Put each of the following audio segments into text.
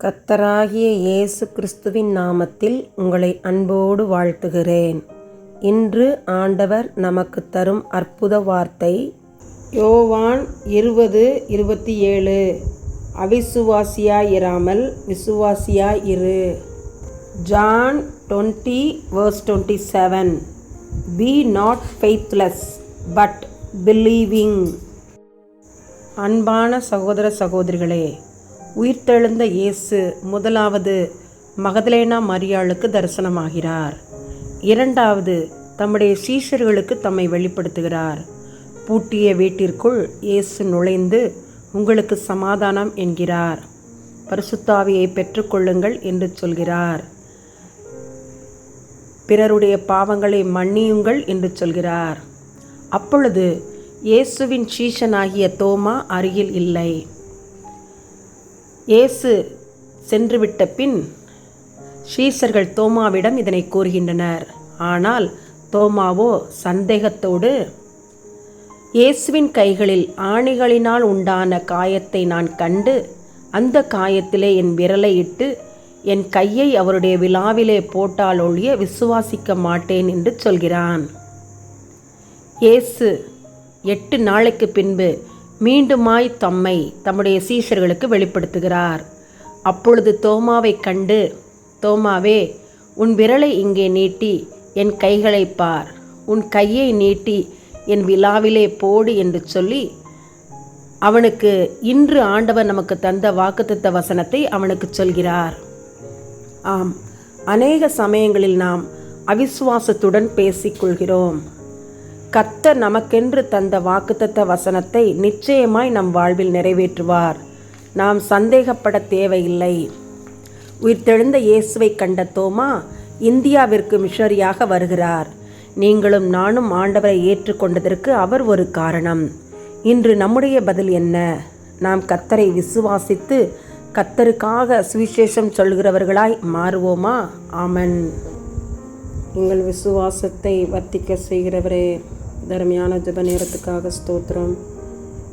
கர்த்தராகிய இயேசு கிறிஸ்துவின் நாமத்தில் உங்களை அன்போடு வாழ்த்துகிறேன். இன்று ஆண்டவர் நமக்கு தரும் அற்புத வார்த்தை யோவான் 20:27. அவிசுவாசியாயிராமல் விசுவாசியாயிரு. John 20:27. Be not faithless but believing. அன்பான சகோதர சகோதரிகளே, உயிர்த்தெழுந்த இயேசு முதலாவது மகதலேனா மரியாளுக்கு தரிசனமாகிறார். இரண்டாவது தம்முடைய சீஷர்களுக்கு தம்மை வெளிப்படுத்துகிறார். பூட்டிய வீட்டிற்குள் இயேசு நுழைந்து உங்களுக்கு சமாதானம் என்கிறார். பரிசுத்த ஆவியை பெற்றுக்கொள்ளுங்கள் என்று சொல்கிறார். பிறருடைய பாவங்களை மன்னியுங்கள் என்று சொல்கிறார். அப்பொழுது இயேசுவின் சீஷனாகிய தோமா அருகில் இல்லை. இயேசு சென்றுவிட்ட பின் சீஷர்கள் தோமாவிடம் இதனை கூறுகின்றனர். ஆனால் தோமாவோ சந்தேகத்தோடு, இயேசுவின் கைகளில் ஆணிகளினால் உண்டான காயத்தை நான் கண்டு அந்த காயத்திலே என் விரலை இட்டு என் கையை அவருடைய விலாவிலே போட்டால் ஒழிய விசுவாசிக்க மாட்டேன் என்று சொல்கிறான். இயேசு 8 நாளைக்கு பின்பு மீண்டுமாய் தம்மை தம்முடைய சீஷர்களுக்கு வெளிப்படுத்துகிறார். அப்பொழுது தோமாவை கண்டு, தோமாவே, உன் விரலை இங்கே நீட்டி என் கைகளை பார், உன் கையை நீட்டி என் விலாவிலே போடு என்று சொல்லி அவனுக்கு இன்று ஆண்டவர் நமக்கு தந்த வாக்குத்தத்த வசனத்தை அவனுக்கு சொல்கிறார். ஆம், அநேக சமயங்களில் நாம் அவிசுவாசத்துடன் பேசிக்கொள்கிறோம். கர்த்தர் நமக்கென்று தந்த வாக்குத்தத்த வசனத்தை நிச்சயமாய் நம் வாழ்வில் நிறைவேற்றுவார். நாம் சந்தேகப்பட தேவையில்லை. உயிர்த்தெழுந்த இயேசுவை கண்ட தோமா இந்தியாவிற்கு மிஷனரியாக வருகிறார். நீங்களும் நானும் ஆண்டவரை ஏற்றுக்கொண்டதற்கு அவர் ஒரு காரணம். இன்று நம்முடைய பதில் என்ன? நாம் கர்த்தரை விசுவாசித்து கர்த்தருக்காக சுவிசேஷம் சொல்கிறவர்களாய் மாறுவோமா? ஆமென். எங்கள் விசுவாசத்தை வர்த்திக்க செய்கிறவரே, தர்மையான ஜெப நேரத்துக்காக ஸ்தோத்திரம்.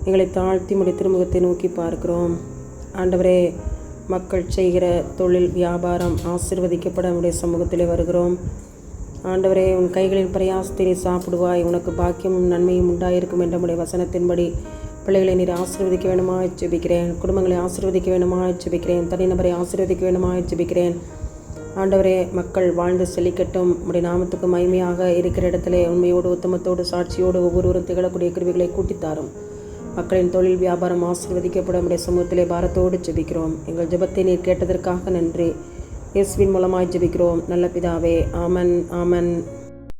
எங்களை தாழ்த்தி முடி திருமுகத்தை நோக்கி பார்க்கிறோம். ஆண்டவரே, மக்கள் செய்கிற தொழில் வியாபாரம் ஆசீர்வதிக்கப்பட நம்முடைய சமூகத்திலே வருகிறோம். ஆண்டவரே, உன் கைகளின் பிரயாசத்தை சாப்பிடுவாய், உனக்கு பாக்கியமும் நன்மையும் உண்டாயிருக்கும் என்ற நம்முடைய வசனத்தின்படி பிள்ளைகளை நீர் ஆசீர்வதிக்க வேணுமா ஜெபிக்கிறேன். குடும்பங்களை ஆசீர்வதிக்க வேணுமா ஜெபிக்கிறேன். தனிநபரை ஆசீர்வதிக்க வேணுமா ஜெபிக்கிறேன். ஆண்டவரே, மக்கள் வாழ்ந்து செழிக்கட்டும். உடைய நாமத்துக்கு மகிமையாக இருக்கிற இடத்துல உண்மையோடு உத்தமத்தோடு சாட்சியோடு ஒவ்வொருவரும் திகழக்கூடிய கிருபைகளை கூட்டித்தாரும். மக்களின் தொழில் வியாபாரம் ஆசீர்வதிக்கப்பட நம்முடைய சமூகத்திலே பாரத்தோடு ஜெபிக்கிறோம். எங்கள் ஜெபத்தை நீர் கேட்டதற்காக நன்றி. இயேசுவின் மூலமாய் ஜெபிக்கிறோம் நல்ல பிதாவே. ஆமன், ஆமன்.